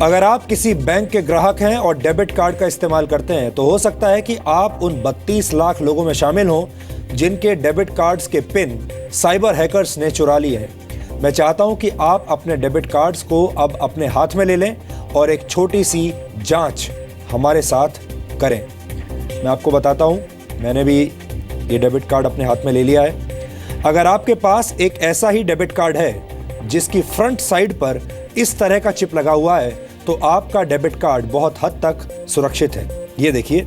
अगर आप किसी बैंक के ग्राहक हैं और डेबिट कार्ड का इस्तेमाल करते हैं तो हो सकता है कि आप उन 32 लाख लोगों में शामिल हों जिनके डेबिट कार्ड्स के पिन साइबर हैकर्स ने चुरा लिए हैं। मैं चाहता हूं कि आप अपने डेबिट कार्ड्स को अब अपने हाथ में ले लें और एक छोटी सी जांच हमारे साथ करें। मैं आपको बताता हूं, मैंने भी ये डेबिट कार्ड अपने हाथ में ले लिया है। अगर आपके पास एक ऐसा ही डेबिट कार्ड है जिसकी फ्रंट साइड पर इस तरह का चिप लगा हुआ है तो आपका डेबिट कार्ड बहुत हद तक सुरक्षित है। ये देखिए,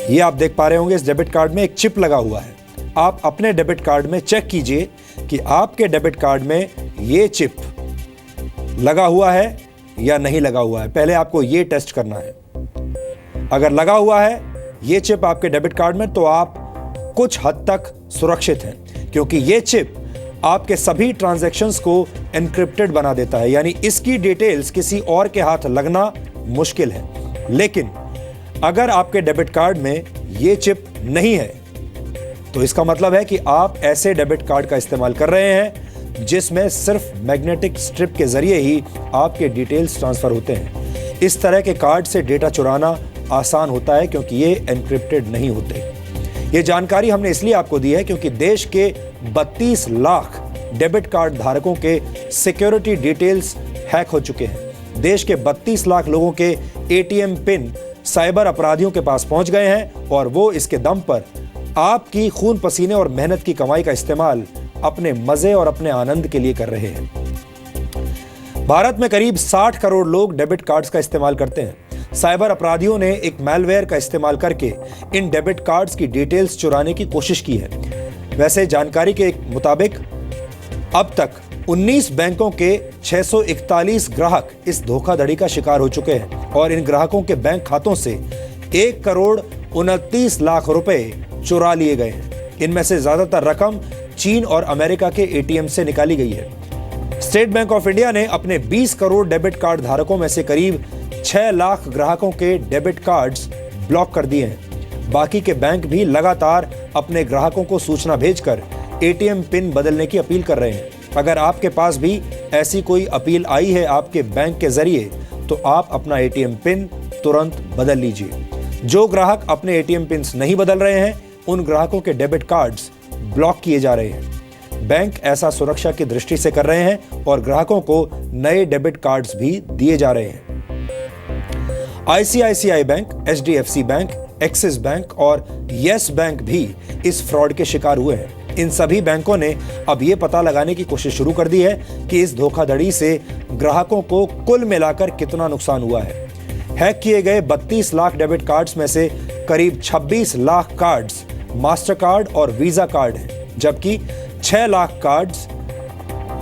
ये आप देख पा रहे होंगे, इस डेबिट कार्ड में एक चिप लगा हुआ है। आप अपने डेबिट कार्ड में चेक कीजिए कि आपके डेबिट कार्ड में ये चिप लगा हुआ है या नहीं लगा हुआ है। पहले आपको ये टेस्ट करना है। अगर लगा हुआ है ये चिप आपके डेबिट कार्ड में तो आप कुछ हद तक सुरक्षित हैं, क्योंकि ये चिप आपके सभी ट्रांजैक्शंस को एन्क्रिप्टेड बना देता है, यानी इसकी डिटेल्स किसी और के हाथ लगना मुश्किल है। लेकिन अगर आपके डेबिट कार्ड में ये चिप नहीं है तो इसका मतलब है कि आप ऐसे डेबिट कार्ड का इस्तेमाल कर रहे हैं जिसमें सिर्फ मैग्नेटिक स्ट्रिप के जरिए ही आपके डिटेल्स ट्रांसफर होते हैं। इस तरह के कार्ड से डेटा चुराना आसान होता है क्योंकि ये एन्क्रिप्टेड नहीं होते। ये जानकारी हमने इसलिए आपको दी है क्योंकि देश के 32 लाख डेबिट कार्ड धारकों के सिक्योरिटी डिटेल्स हैक हो चुके हैं। देश के 32 लाख लोगों के एटीएम पिन साइबर अपराधियों के पास पहुंच गए हैं और वो इसके दम पर आपकी खून पसीने और मेहनत की कमाई का इस्तेमाल अपने मजे और अपने आनंद के लिए कर रहे हैं। भारत में करीब 60 करोड़ लोग डेबिट कार्ड्स का इस्तेमाल करते हैं। साइबर अपराधियों ने एक मैलवेयर का इस्तेमाल करके इन डेबिट कार्ड्स की डिटेल्स चुराने की कोशिश की है। वैसे जानकारी के मुताबिक अब तक 19 बैंकों के 641 ग्राहक इस धोखाधड़ी का शिकार हो चुके हैं और इन ग्राहकों के बैंक खातों से 1 करोड़ 29 लाख रुपए चुरा लिए गए हैं। इनमें से ज्यादातर रकम चीन और अमेरिका के एटीएम से निकाली गई है। स्टेट बैंक ऑफ इंडिया ने अपने 20 करोड़ डेबिट कार्ड धारकों में से करीब 6 लाख ग्राहकों के डेबिट कार्ड्स ब्लॉक कर दिए हैं। बाकी के बैंक भी लगातार अपने ग्राहकों को सूचना भेजकर एटीएम पिन बदलने की अपील कर रहे हैं। अगर आपके पास भी ऐसी कोई अपील आई है आपके बैंक के जरिए तो आप अपना एटीएम पिन तुरंत बदल लीजिए। जो ग्राहक अपने एटीएम पिन नहीं बदल रहे हैं उन ग्राहकों के डेबिट कार्ड्स ब्लॉक किए जा रहे हैं। बैंक ऐसा सुरक्षा की दृष्टि से कर रहे हैं और ग्राहकों को नए डेबिट कार्ड्स भी दिए जा रहे हैं। ICICI bank, HDFC bank, axis bank और येस बैंक भी इस फ्रॉड के शिकार हुए हैं। इन सभी बैंकों ने अब ये पता लगाने की कोशिश शुरू कर दी है कि इस धोखाधड़ी से ग्राहकों को कुल मिलाकर कितना नुकसान हुआ है। हैक किए गए 32 लाख डेबिट कार्ड्स में से करीब 26 लाख कार्ड्स मास्टर कार्ड और वीजा कार्ड हैं, जबकि 6 लाख कार्ड्स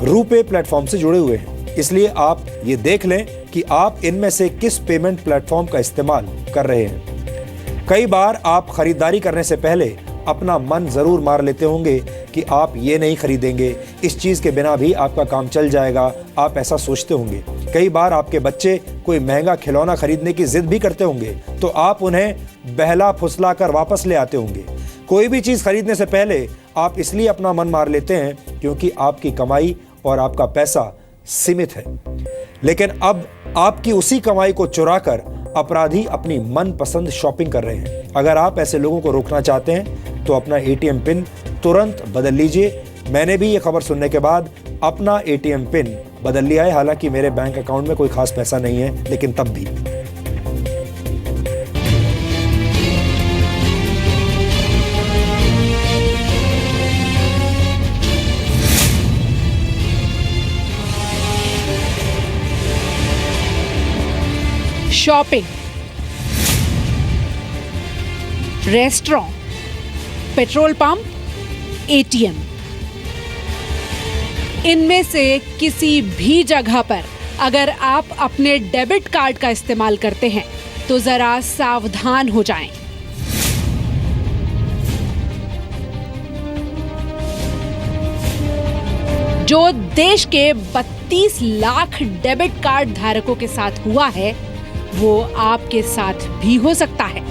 रूपे प्लेटफॉर्म से जुड़े हुए हैं। इसलिए आप ये देख लें कि आप इनमें से किस पेमेंट प्लेटफॉर्म का इस्तेमाल कर रहे हैं। कई बार आप खरीदारी करने से पहले अपना मन जरूर मार लेते होंगे कि आप ये नहीं खरीदेंगे, इस चीज के बिना भी आपका काम चल जाएगा, आप ऐसा सोचते होंगे। कई बार आपके बच्चे कोई महंगा खिलौना खरीदने की जिद भी करते होंगे तो आप उन्हें बहला फुसला कर वापस ले आते होंगे। कोई भी चीज खरीदने से पहले आप इसलिए अपना मन मार लेते हैं क्योंकि आपकी कमाई और आपका पैसा सीमित है। लेकिन अब आपकी उसी कमाई को चुराकर अपराधी अपनी मनपसंद शॉपिंग कर रहे हैं। अगर आप ऐसे लोगों को रोकना चाहते हैं तो अपना एटीएम पिन तुरंत बदल लीजिए। मैंने भी ये खबर सुनने के बाद अपना एटीएम पिन बदल लिया है। हालांकि मेरे बैंक अकाउंट में कोई खास पैसा नहीं है, लेकिन तब भी। Shopping, restaurant, petrol pump, ATM, इनमें से किसी भी जगह पर अगर आप अपने डेबिट कार्ड का इस्तेमाल करते हैं तो जरा सावधान हो जाएं। जो देश के 32 लाख डेबिट कार्ड धारकों के साथ हुआ है वो आपके साथ भी हो सकता है।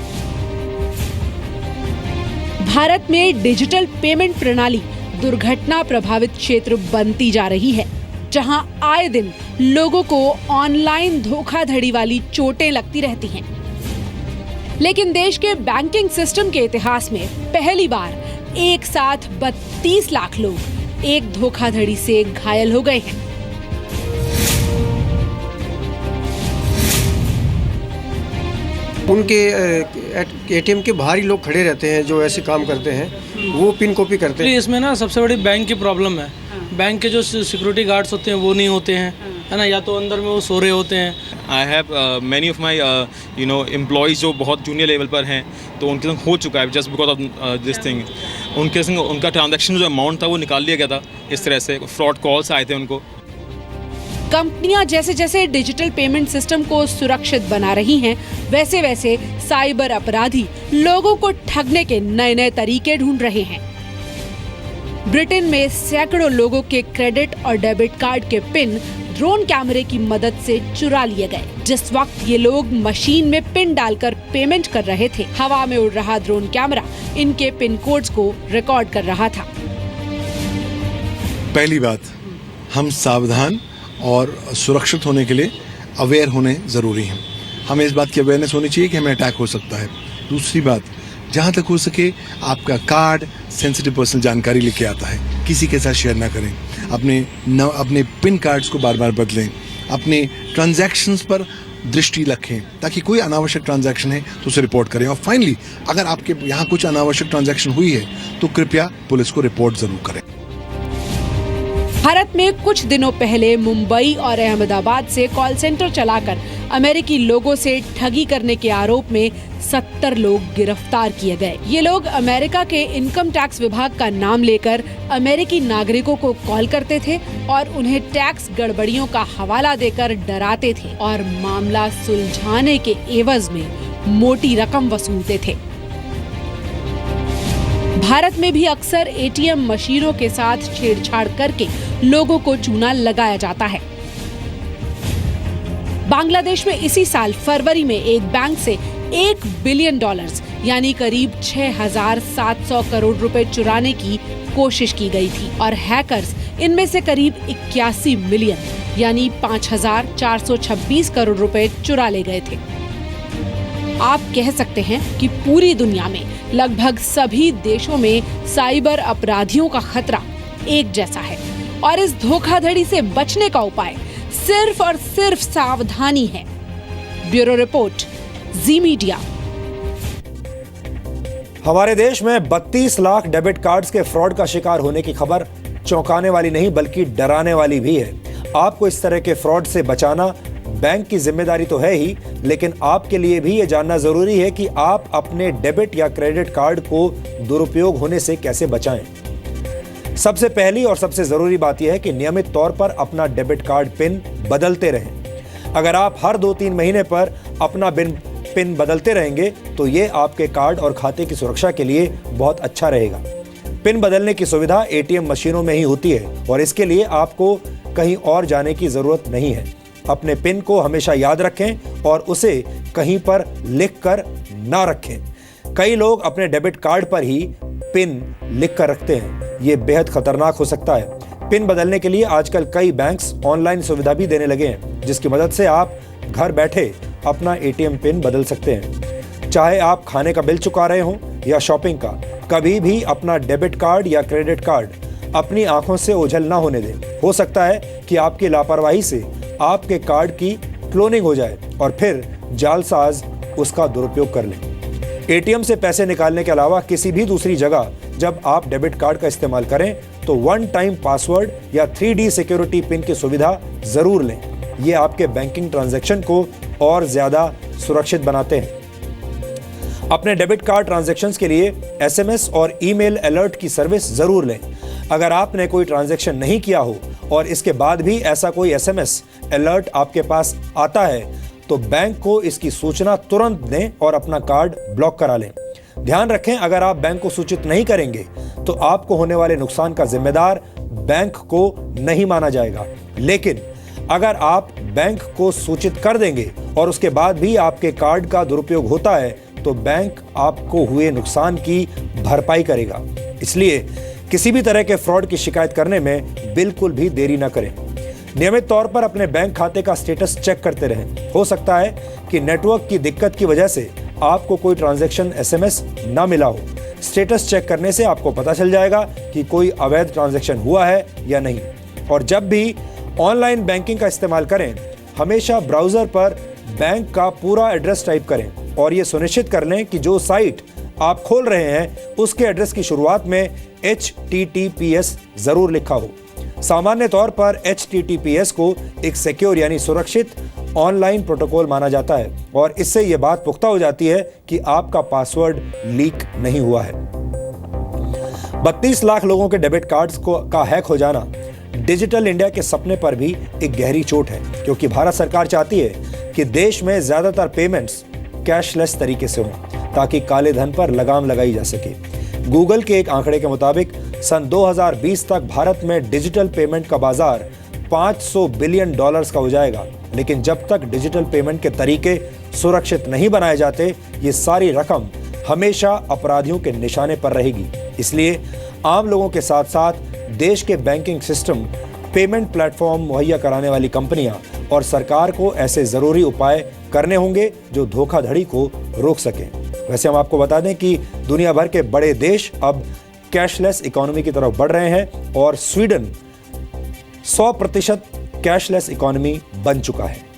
भारत में डिजिटल पेमेंट प्रणाली दुर्घटना प्रभावित क्षेत्र बनती जा रही है। जहां आए दिन लोगों को ऑनलाइन धोखाधड़ी वाली चोटें लगती रहती हैं। लेकिन देश के बैंकिंग सिस्टम के इतिहास में पहली बार एक साथ 32 लाख लोग एक धोखाधड़ी से घायल हो गए हैं। उनके एटीएम के बाहर ही लोग खड़े रहते हैं जो ऐसे काम करते हैं, वो पिन कॉपी करते हैं। इसमें ना सबसे बड़ी बैंक की प्रॉब्लम है। बैंक के जो सिक्योरिटी गार्ड्स होते हैं वो नहीं होते हैं, है ना, या तो अंदर में वो सो रहे होते हैं। I have many of my employees जो बहुत जूनियर लेवल पर हैं, तो उनके संग हो चुका है just because of this thing. उनके संग उनका ट्रांजैक्शन जो अमाउंट था वो निकाल लिया गया था। इस तरह से फ्रॉड कॉल्स आए थे उनको। कंपनियां जैसे जैसे डिजिटल पेमेंट सिस्टम को सुरक्षित बना रही हैं, वैसे वैसे साइबर अपराधी लोगों को ठगने के नए नए तरीके ढूंढ रहे हैं। ब्रिटेन में सैकड़ों लोगों के क्रेडिट और डेबिट कार्ड के पिन ड्रोन कैमरे की मदद से चुरा लिए गए। जिस वक्त ये लोग मशीन में पिन डालकर पेमेंट कर रहे थे, हवा में उड़ रहा ड्रोन कैमरा इनके पिन कोड्स को रिकॉर्ड कर रहा था। पहली बात, हम सावधान और सुरक्षित होने के लिए अवेयर होने ज़रूरी हैं। हमें इस बात की अवेयरनेस होनी चाहिए कि हमें अटैक हो सकता है। दूसरी बात, जहाँ तक हो सके आपका कार्ड सेंसिटिव पर्सनल जानकारी लेके आता है, किसी के साथ शेयर ना करें। अपने पिन कार्ड्स को बार बार बदलें। अपने ट्रांजैक्शंस पर दृष्टि रखें ताकि कोई अनावश्यक ट्रांजैक्शन है तो उसे रिपोर्ट करें। और फाइनली, अगर आपके यहाँ कुछ अनावश्यक ट्रांजैक्शन हुई है तो कृपया पुलिस को रिपोर्ट ज़रूर करें। भारत में कुछ दिनों पहले मुंबई और अहमदाबाद से कॉल सेंटर चलाकर अमेरिकी लोगों से ठगी करने के आरोप में 70 लोग गिरफ्तार किए गए। ये लोग अमेरिका के इनकम टैक्स विभाग का नाम लेकर अमेरिकी नागरिकों को कॉल करते थे और उन्हें टैक्स गड़बड़ियों का हवाला देकर डराते थे और मामला सुलझाने के एवज में मोटी रकम वसूलते थे। भारत में भी अक्सर एटीएम मशीनों के साथ छेड़छाड़ करके लोगों को चूना लगाया जाता है। बांग्लादेश में इसी साल फरवरी में एक बैंक से $1 बिलियन यानी करीब 6,700 करोड़ रुपए चुराने की कोशिश की गई थी और हैकर्स इनमें से करीब 81 मिलियन यानी 5,426 करोड़ रुपए चुरा ले गए थे। आप कह सकते हैं कि पूरी दुनिया में लगभग सभी देशों में साइबर अपराधियों का खतरा एक जैसा है और इस धोखाधड़ी से बचने का उपाय सिर्फ और सिर्फ सावधानी है। ब्यूरो रिपोर्ट, जी मीडिया। हमारे देश में 32 लाख डेबिट कार्ड्स के फ्रॉड का शिकार होने की खबर चौंकाने वाली नहीं बल्कि डराने वाली भी है। आपको इस तरह के फ्रॉड से बचाना बैंक की जिम्मेदारी तो है ही, लेकिन आपके लिए भी ये जानना जरूरी है कि आप अपने डेबिट या क्रेडिट कार्ड को दुरुपयोग होने से कैसे बचाएं। सबसे पहली और सबसे जरूरी बात यह है कि नियमित तौर पर अपना डेबिट कार्ड पिन बदलते रहें। अगर आप हर 2-3 महीने पर अपना पिन बदलते रहेंगे तो ये आपके कार्ड और खाते की सुरक्षा के लिए बहुत अच्छा रहेगा। पिन बदलने की सुविधा एटीएम मशीनों में ही होती है और इसके लिए आपको कहीं और जाने की जरूरत नहीं है। अपने पिन को हमेशा याद रखें और उसे कहीं पर लिख कर ना रखें। कई लोग अपने डेबिट कार्ड पर ही पिन लिख कर रखते हैं। ये बेहद खतरनाक हो सकता है। पिन बदलने के लिए आजकल कई बैंक्स ऑनलाइन सुविधा भी देने लगे हैं, जिसकी मदद से आप घर बैठे अपना एटीएम पिन बदल सकते हैं। चाहे आप खाने का बिल चुका रहे हो या शॉपिंग का, कभी भी अपना डेबिट कार्ड या क्रेडिट कार्ड अपनी आंखों से ओझल ना होने दें। हो सकता है कि आपकी लापरवाही से आपके कार्ड की क्लोनिंग हो जाए और फिर जालसाज उसका दुरुपयोग कर लें। एटीएम से पैसे निकालने के अलावा किसी भी दूसरी जगह जब आप डेबिट कार्ड का इस्तेमाल करें तो 1 टाइम पासवर्ड या 3D सिक्योरिटी पिन की सुविधा जरूर लें। ये आपके बैंकिंग ट्रांजैक्शन को और ज्यादा सुरक्षित बनाते हैं। अपने डेबिट कार्ड ट्रांजैक्शंस के लिए एसएमएस और ईमेल अलर्ट की सर्विस जरूर लें। अगर आपने कोई ट्रांजैक्शन नहीं किया हो और इसके बाद भी ऐसा कोई एसएमएस अलर्ट आपके पास आता है तो बैंक को इसकी सूचना तुरंत दें और अपना कार्ड ब्लॉक करा लें। ध्यान रखें, अगर आप बैंक को सूचित नहीं करेंगे तो आपको होने वाले नुकसान का जिम्मेदार बैंक को नहीं माना जाएगा। लेकिन अगर आप बैंक को सूचित कर देंगे और उसके बाद भी आपके कार्ड का दुरुपयोग होता है तो बैंक आपको हुए नुकसान की भरपाई करेगा। इसलिए किसी भी तरह के फ्रॉड की शिकायत करने में बिल्कुल भी देरी न करें। नियमित तौर पर अपने बैंक खाते का स्टेटस चेक करते रहें। हो सकता है कि नेटवर्क की दिक्कत की वजह से आपको कोई ट्रांजैक्शन SMS ना मिला हो। स्टेटस चेक करने से आपको पता चल जाएगा कि कोई अवैध ट्रांजैक्शन हुआ है या नहीं। और जब भी ऑनलाइन बैंकिंग का इस्तेमाल करें, हमेशा ब्राउजर पर बैंक का पूरा एड्रेस टाइप करें और ये सुनिश्चित कर लें कि जो साइट आप खोल रहे हैं उसके एड्रेस की शुरुआत में HTTPS जरूर लिखा हो। सामान्य तौर पर HTTPS को एक सिक्योर यानी सुरक्षित ऑनलाइन प्रोटोकॉल माना जाता है और इससे यह बात पुख्ता हो जाती है कि आपका पासवर्ड लीक नहीं हुआ है। 32 लाख लोगों के डेबिट कार्ड्स का हैक हो जाना डिजिटल इंडिया के सपने पर भी एक गहरी चोट है, क्योंकि भारत सरकार चाहती है कि देश में ज्यादातर पेमेंट्स कैशलेस तरीके से हों ताकि काले धन पर लगाम लगाई जा सके। गूगल के एक आंकड़े के मुताबिक सन 2020 तक भारत में डिजिटल पेमेंट का बाजार $500 बिलियन का हो जाएगा, लेकिन जब तक डिजिटल पेमेंट के तरीके सुरक्षित नहीं बनाए जाते, ये सारी रकम हमेशा अपराधियों के निशाने पर रहेगी। इसलिए आम लोगों के साथ साथ देश के बैंकिंग सिस्टम, पेमेंट प्लेटफॉर्म मुहैया कराने वाली कंपनियां और सरकार को ऐसे जरूरी उपाय करने होंगे जो धोखाधड़ी को रोक सकें। वैसे हम आपको बता दें कि दुनिया भर के बड़े देश अब कैशलेस इकोनॉमी की तरफ बढ़ रहे हैं और स्वीडन 100% कैशलेस इकोनॉमी बन चुका है।